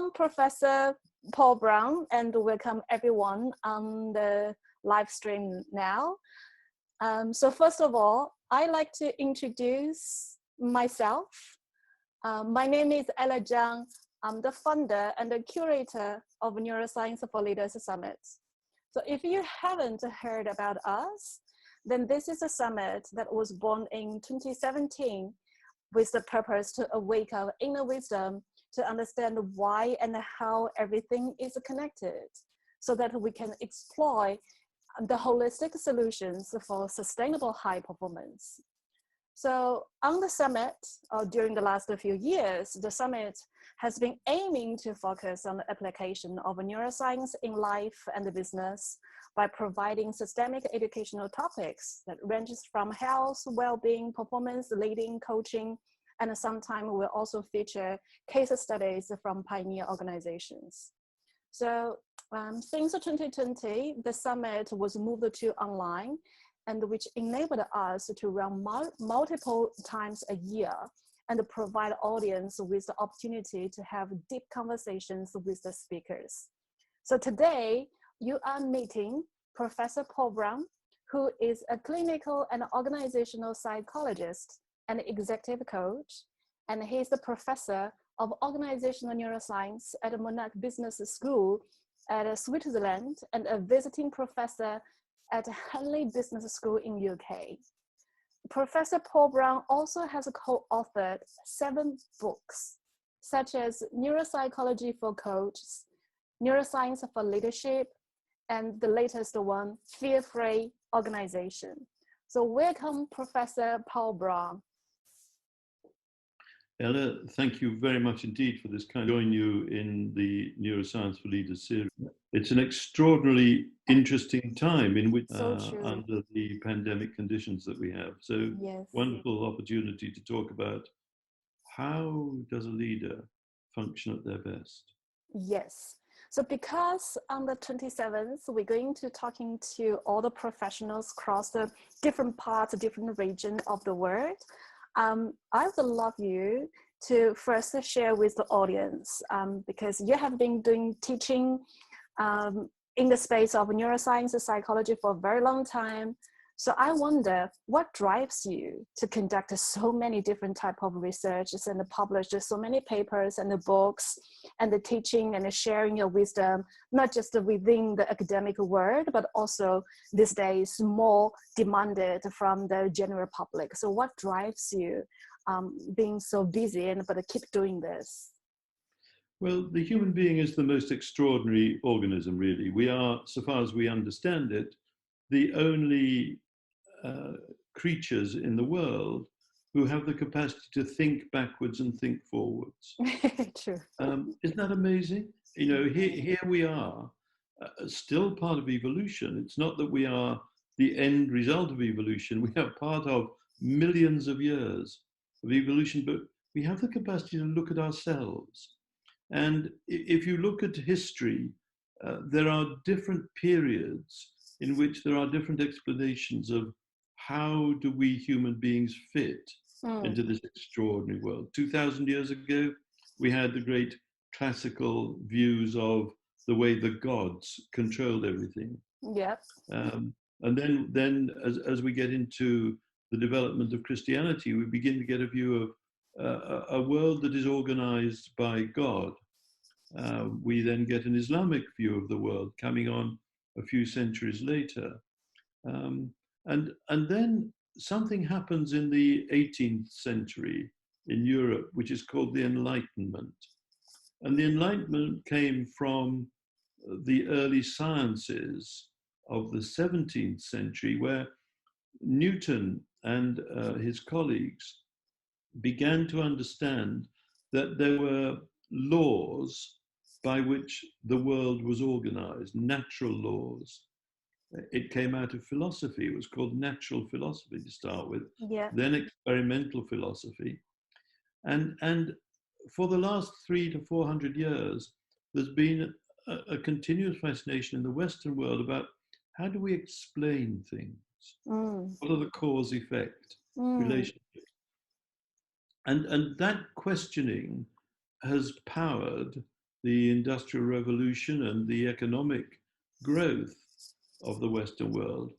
welcome Professor Paul Brown and welcome everyone on the live stream now. So first of all, I'd like to introduce myself. My name is Ella Zhang. I'm the founder and the curator of Neuroscience for Leaders Summit. So if you haven't heard about us, then this is a summit that was born in 2017 with the purpose to awake our inner wisdom to understand why and how everything is connected so that we can explore the holistic solutions for sustainable high performance. So on the summit, during the last few years, the summit has been aiming to focus on the application of neuroscience in life and business by providing systemic educational topics that ranges from health, well-being, performance, leading, coaching, and sometimes we'll also feature case studies from pioneer organizations. So since 2020, the summit was moved to online, and which enabled us to run multiple times a year and provide audience with the opportunity to have deep conversations with the speakers. So today, you are meeting Professor Paul Brown, who is a clinical and organizational psychologist and executive coach, and he's the professor of organizational neuroscience at Monash Business School at Switzerland and a visiting professor at Henley Business School in UK. Professor Paul Brown also has co-authored 7 books, such as Neuropsychology for Coaches, Neuroscience for Leadership, and the latest one, Fear-Free Organization. So welcome, Professor Paul Brown. Ella, thank you very much indeed for this kind of join you in the Neuroscience for Leaders series. It's an extraordinarily interesting time in which, under the pandemic conditions that we have. So yes. Wonderful opportunity to talk about how does a leader function at their best? Yes. So because on the 27th, we're going to talking to all the professionals across the different parts, different regions of the world. I would love you to first share with the audience because you have been doing teaching in the space of neuroscience and psychology for a very long time. So I wonder what drives you to conduct so many different type of researches and publish so many papers and the books and the teaching and the sharing your wisdom, not just within the academic world, but also these days more demanded from the general public. So what drives you being so busy but keep doing this? Well, the human being is the most extraordinary organism, really. We are, so far as we understand it, the only creatures in the world who have the capacity to think backwards and think forwards. True. Isn't that amazing? You know, here we are, still part of evolution. It's not that we are the end result of evolution. We are part of millions of years of evolution, but we have the capacity to look at ourselves. And if you look at history, there are different periods in which there are different explanations of how do we human beings fit into this extraordinary world. 2,000 years ago, we had the great classical views of the way the gods controlled everything. Yep. And then as we get into the development of Christianity, we begin to get a view of a world that is organized by God. We then get an Islamic view of the world coming on a few centuries later. And then something happens in the 18th century in Europe, which is called the Enlightenment. And the Enlightenment came from the early sciences of the 17th century, where Newton and his colleagues began to understand that there were laws by which the world was organized, natural laws. It came out of philosophy. It was called natural philosophy to start with, then experimental philosophy. And for the last 300 to 400 years, there's been a continuous fascination in the Western world about how do we explain things? What are the cause-effect relationships? And that questioning has powered the Industrial Revolution and the economic growth of the Western world.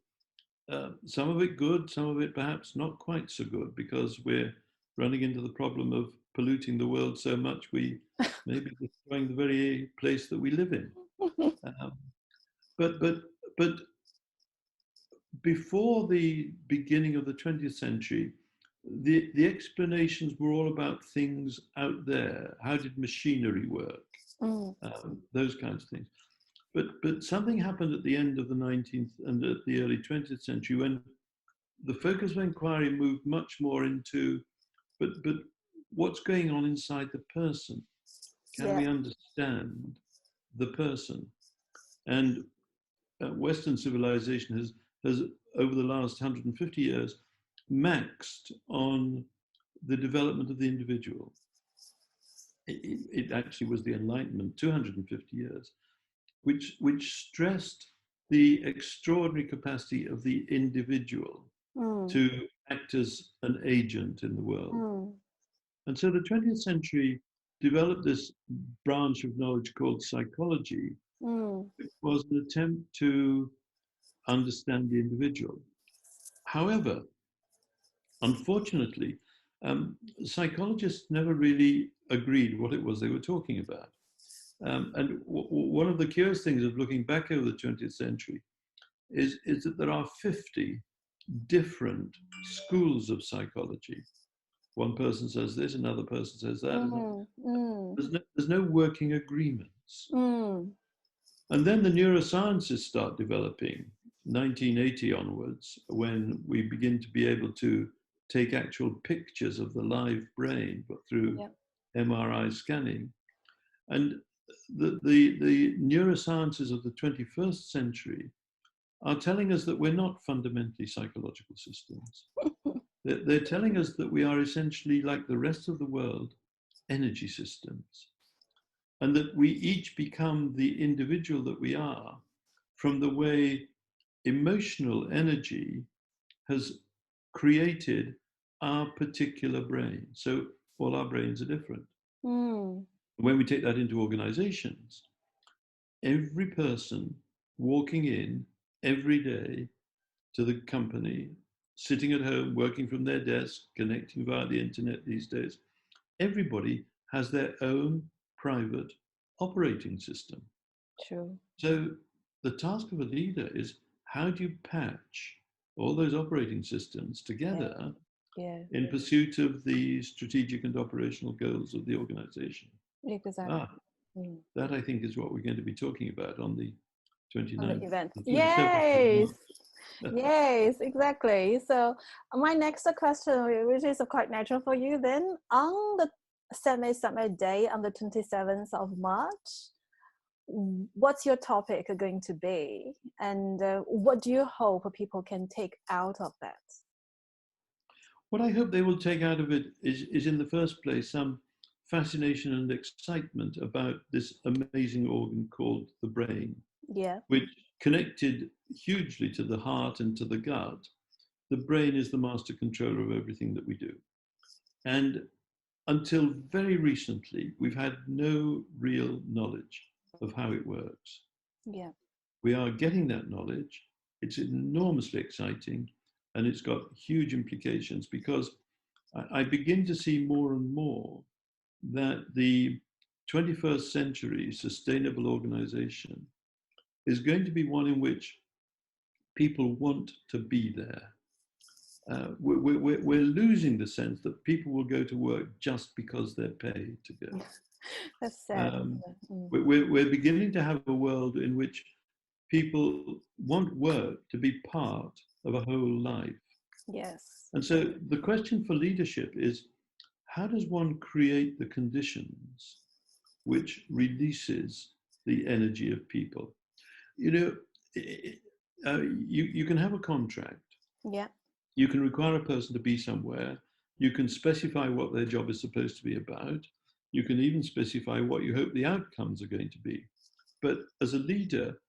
Some of it good, some of it perhaps not quite so good, because we're running into the problem of polluting the world so much we may be destroying the very place that we live in. Um, but before the beginning of the 20th century, the explanations were all about things out there. How did machinery work? Those kinds of things. But something happened at the end of the 19th and at the early 20th century when the focus of inquiry moved much more into, but what's going on inside the person? Can we understand the person? And Western civilization has over the last 150 years maxed on the development of the individual. It actually was the Enlightenment, 250 years, which stressed the extraordinary capacity of the individual to act as an agent in the world. And so the 20th century developed this branch of knowledge called psychology. It was an attempt to understand the individual. However, unfortunately, psychologists never really agreed what it was they were talking about. And one of the curious things of looking back over the 20th century is that there are 50 different schools of psychology. One person says this, another person says that. There's no working agreements. And then the neurosciences start developing, 1980 onwards, when we begin to be able to take actual pictures of the live brain, but through MRI scanning. And the neurosciences of the 21st century are telling us that we're not fundamentally psychological systems. They're telling us that we are essentially, like the rest of the world, energy systems. And that we each become the individual that we are from the way emotional energy has created our particular brain. So all our brains are different. When we take that into organizations, every person walking in every day to the company, sitting at home, working from their desk, connecting via the internet these days, everybody has their own private operating system. True. So the task of a leader is, how do you patch all those operating systems together in pursuit of the strategic and operational goals of the organization? Exactly. That, I think, is what we're going to be talking about on the 29th. On the event. 27th Yes. Yes, exactly. So my next question, which is quite natural for you then, on the summit day on the 27th of March, what's your topic going to be? And what do you hope people can take out of that? What I hope they will take out of it is in the first place, some fascination and excitement about this amazing organ called the brain, which connected hugely to the heart and to the gut. The brain is the master controller of everything that we do. And until very recently, we've had no real knowledge of how it works. We are getting that knowledge. It's enormously exciting, and it's got huge implications, because I begin to see more and more that the 21st century sustainable organization is going to be one in which people want to be there. We're losing the sense that people will go to work just because they're paid to go. That's sad. We're beginning to have a world in which people want work to be part of a whole life. Yes. And so the question for leadership is, how does one create the conditions which releases the energy of people? You know, you can have a contract. You can require a person to be somewhere. You can specify what their job is supposed to be about. You can even specify what you hope the outcomes are going to be. But as a leader,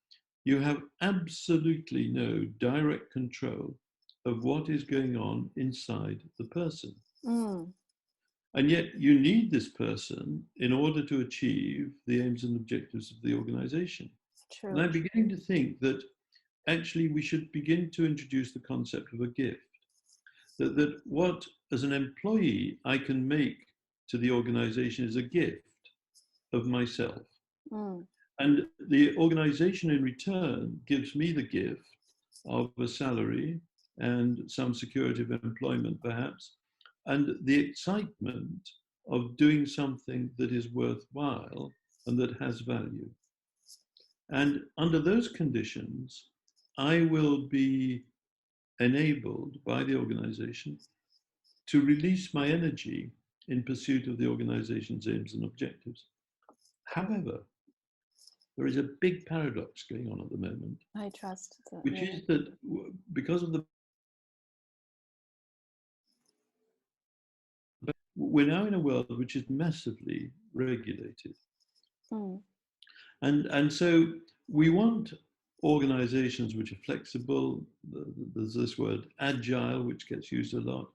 you have absolutely no direct control of what is going on inside the person. And yet you need this person in order to achieve the aims and objectives of the organization. True. And I'm beginning to think that actually we should begin to introduce the concept of a gift. That what, as an employee, I can make to the organization is a gift of myself. Mm. And the organization in return gives me the gift of a salary and some security of employment, perhaps, and the excitement of doing something that is worthwhile and that has value. And under those conditions, I will be enabled by the organization to release my energy in pursuit of the organization's aims and objectives. However, there is a big paradox going on at the moment, I trust that. which is that because of the we're now in a world which is massively regulated. Mm. And so we want organizations which are flexible. There's this word agile, which gets used a lot.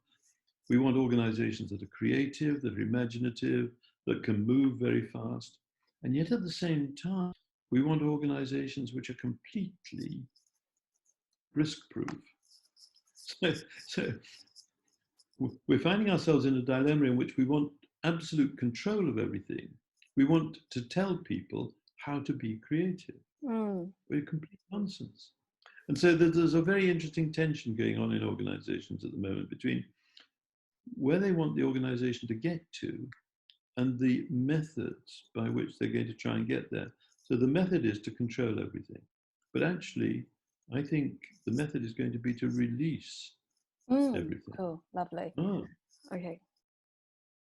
We want organizations that are creative, that are imaginative, that can move very fast. And yet at the same time, we want organizations which are completely risk-proof. So we're finding ourselves in a dilemma in which we want absolute control of everything. We want to tell people how to be creative. We're complete nonsense. And so there's a very interesting tension going on in organizations at the moment between where they want the organization to get to and the methods by which they're going to try and get there. So the method is to control everything. But actually, I think the method is going to be to release everything. Cool, lovely. Oh. Okay,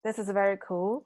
this is very cool.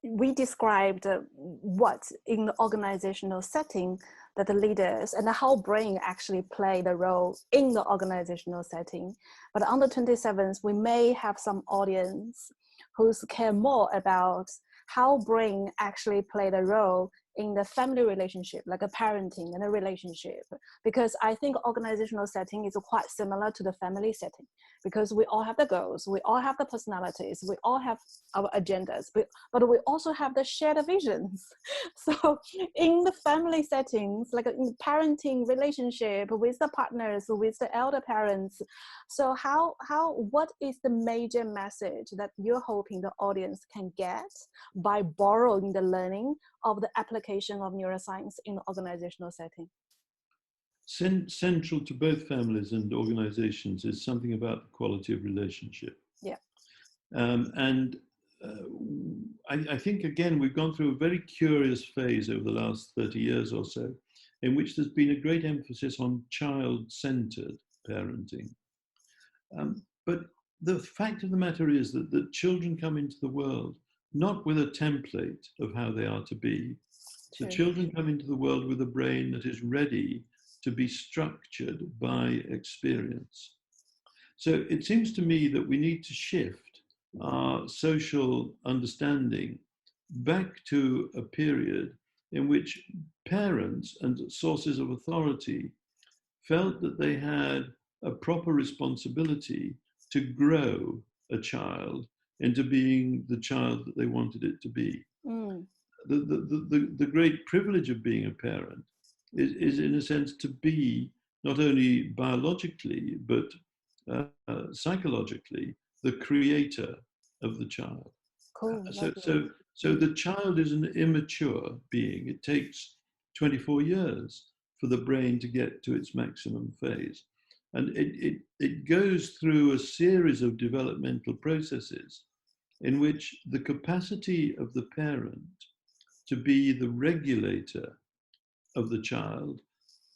We described what in the organizational setting that the leaders and how brain actually play the role in the organizational setting. But on the 27th, we may have some audience who care more about how brain actually play the role in the family relationship, like a parenting and a relationship, because I think organizational setting is quite similar to the family setting, because we all have the goals, we all have the personalities, we all have our agendas, but we also have the shared visions. So in the family settings, like in parenting relationship with the partners, with the elder parents, so what is the major message that you're hoping the audience can get by borrowing the learning of the application of neuroscience in the organizational setting? Central to both families and organizations is something about the quality of relationship. Yeah. I think, again, we've gone through a very curious phase over the last 30 years or so, in which there's been a great emphasis on child-centered parenting. But the fact of the matter is that children come into the world not with a template of how they are to be. The children come into the world with a brain that is ready to be structured by experience. So it seems to me that we need to shift our social understanding back to a period in which parents and sources of authority felt that they had a proper responsibility to grow a child into being the child that they wanted it to be. The great privilege of being a parent is in a sense to be not only biologically but psychologically the creator of the child. Cool. So the child is an immature being. It takes 24 years for the brain to get to its maximum phase. And it goes through a series of developmental processes in which the capacity of the parent to be the regulator of the child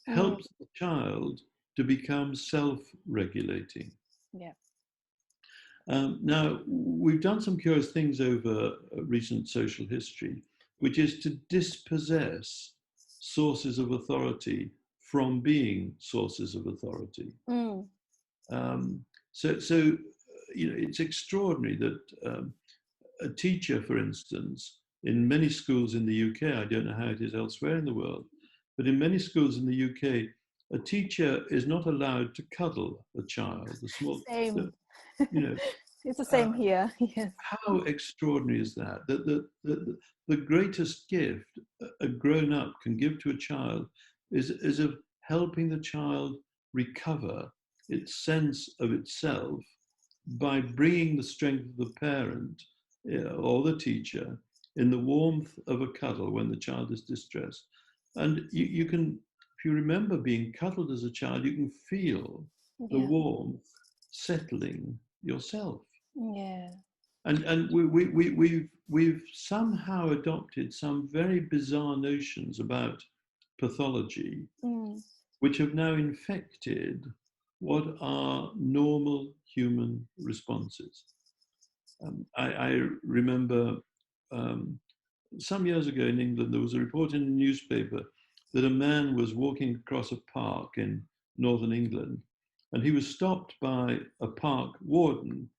helps the child to become self-regulating. Yeah. Now, we've done some curious things over recent social history, which is to dispossess sources of authority from being sources of authority. So it's extraordinary that a teacher, for instance, in many schools in the UK, I don't know how it is elsewhere in the world, but in many schools in the UK, a teacher is not allowed to cuddle a child. Same. It's the same here. Yes. How extraordinary is that? That the greatest gift a grown up can give to a child is of helping the child recover its sense of itself by bringing the strength of the parent or the teacher in the warmth of a cuddle when the child is distressed. And you can, if you remember being cuddled as a child, you can feel the Yeah. warmth settling yourself. Yeah. And we've somehow adopted some very bizarre notions about pathology, which have now infected what are normal human responses. I remember some years ago in England, there was a report in a newspaper that a man was walking across a park in northern England, and he was stopped by a park warden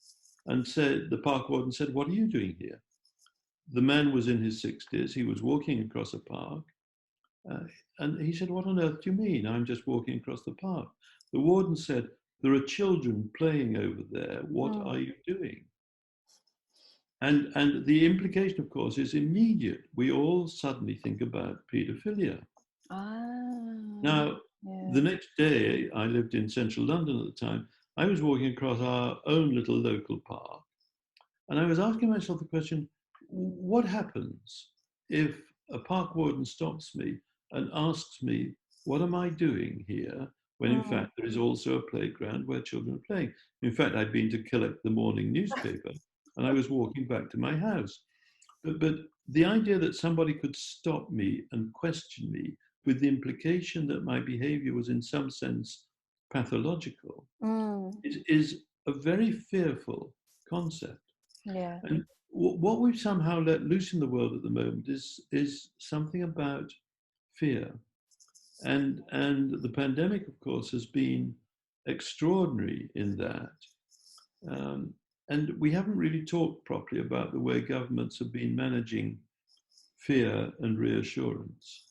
and the park warden said, "What are you doing here?" The man was in his 60s. He was walking across a park. And he said, "What on earth do you mean? I'm just walking across the park." The warden said, "There are children playing over there. What are you doing?" And the implication, of course, is immediate. We all suddenly think about paedophilia. Now, Yeah. the next day, I lived in central London at the time. I was walking across our own little local park, and I was asking myself the question, what happens if a park warden stops me and asks me, what am I doing here? When in fact, there is also a playground where children are playing. In fact, I'd been to collect the morning newspaper and I was walking back to my house. But the idea that somebody could stop me and question me with the implication that my behavior was in some sense pathological is a very fearful concept. Yeah. And what we've somehow let loose in the world at the moment is something about fear. And the pandemic, of course, has been extraordinary in that. And we haven't really talked properly about the way governments have been managing fear and reassurance.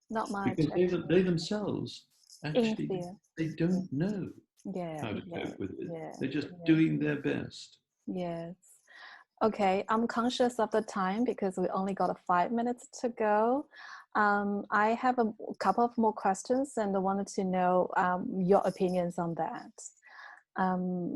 Not much. Because they themselves In actually, fear. they don't know Yeah. how to Yeah. cope with it. Yeah. They're just Yeah. doing their best. Yes. Okay, I'm conscious of the time because we only got 5 minutes to go. I have a couple of more questions and I wanted to know your opinions on that.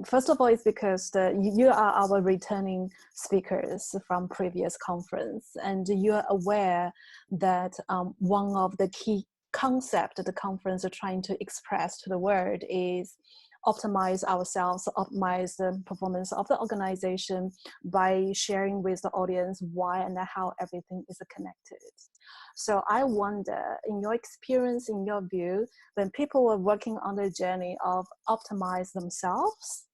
First of all, it's because you are our returning speakers from previous conference, and you are aware that one of the key concepts the conference are trying to express to the world is optimize ourselves, optimize the performance of the organization by sharing with the audience why and how everything is connected. So I wonder, in your experience, in your view, when people are working on the journey of optimize themselves,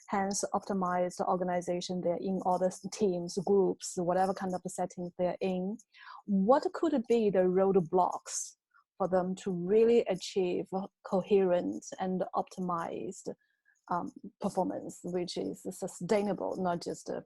hence optimize the organization they're in, all the teams, groups, whatever kind of setting they're in, what could be the roadblocks for them to really achieve coherent and optimized performance, which is sustainable, not just a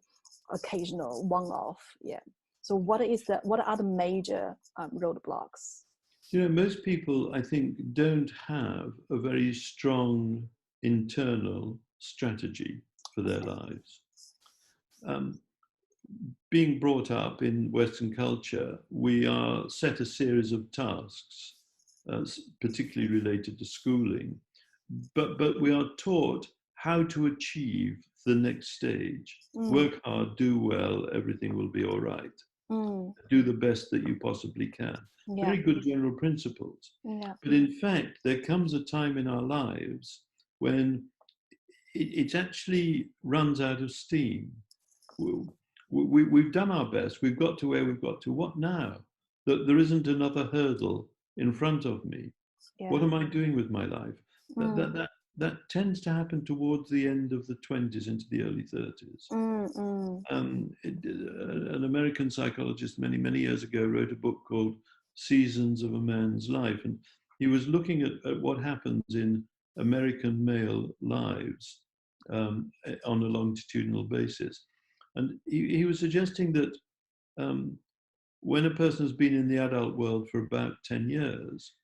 occasional one-off? Yeah. So what are the major roadblocks? You know, most people, I think, don't have a very strong internal strategy for their lives. Being brought up in Western culture, we are set a series of tasks, particularly related to schooling, but we are taught how to achieve the next stage. Work hard, do well, everything will be all right. Do the best that you possibly can. Yeah. Very good general principles. Yeah. But in fact, there comes a time in our lives when it actually runs out of steam. We've done our best. We've got to where we've got to. What now? That there isn't another hurdle in front of me. Yeah. What am I doing with my life? That tends to happen towards the end of the 20s into the early 30s. An American psychologist many years ago wrote a book called Seasons of a Man's Life, and he was looking at what happens in American male lives on a longitudinal basis. And he was suggesting that when a person has been in the adult world for about 10 years,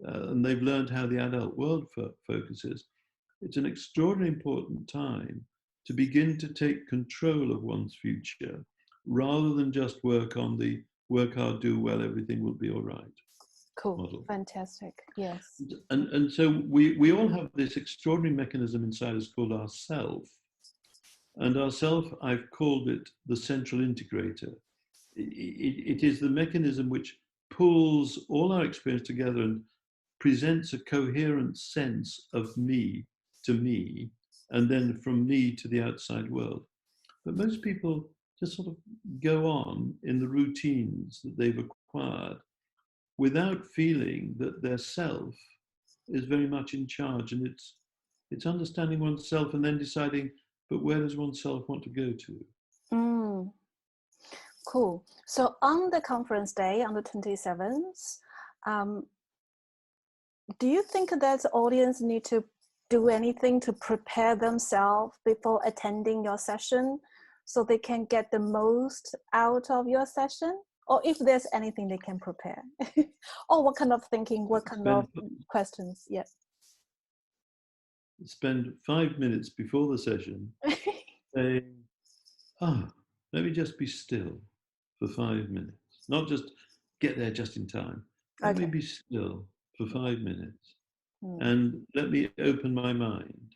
and they've learned how the adult world focuses, it's an extraordinarily important time to begin to take control of one's future rather than just work on the work hard, do well, everything will be all right Cool. model. Fantastic. Yes. And so we all have this extraordinary mechanism inside us called our self. And our self, I've called it the central integrator. It is the mechanism which pulls all our experience together and presents a coherent sense of me to me, and then from me to the outside world. But most people just sort of go on in the routines that they've acquired without feeling that their self is very much in charge. And it's understanding oneself and then deciding, but where does oneself want to go to? Mm. Cool. So on the conference day, on the 27th, do you think that the audience need to do anything to prepare themselves before attending your session so they can get the most out of your session? Or if there's anything they can prepare? Or what kind of thinking, what kind of questions? Yeah. Spend 5 minutes before the session saying, let me just be still for 5 minutes. Not just get there just in time. Let me be still for 5 minutes. And let me open my mind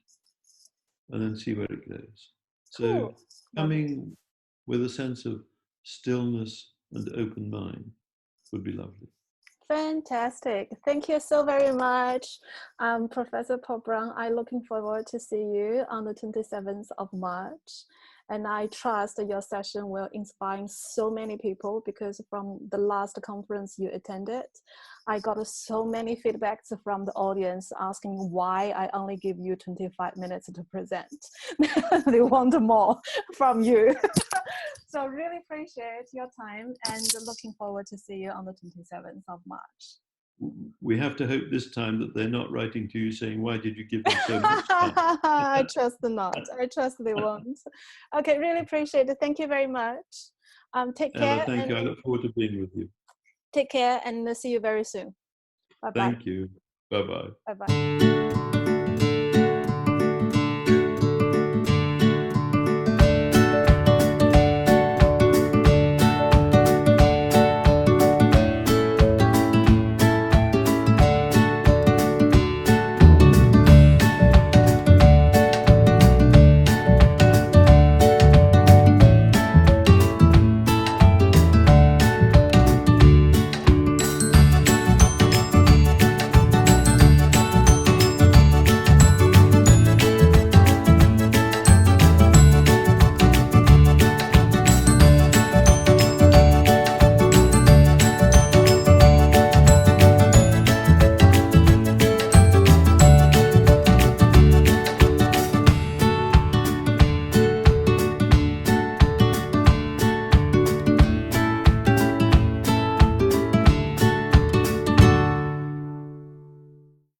and then see where it goes. So coming with a sense of stillness and open mind would be lovely. Fantastic. Thank you so very much, Professor Paul Brown. I'm looking forward to see you on the 27th of March. And I trust that your session will inspire so many people, because from the last conference you attended, I got so many feedbacks from the audience asking why I only give you 25 minutes to present. They want more from you. So really appreciate your time and looking forward to see you on the 27th of March. We have to hope this time that they're not writing to you saying, why did you give them so much time? I trust not. I trust they won't. Okay, really appreciate it. Thank you very much. Take care. Ella, thank you. I look forward to being with you. Take care and see you very soon. Bye-bye. Thank you. Bye-bye. Bye-bye.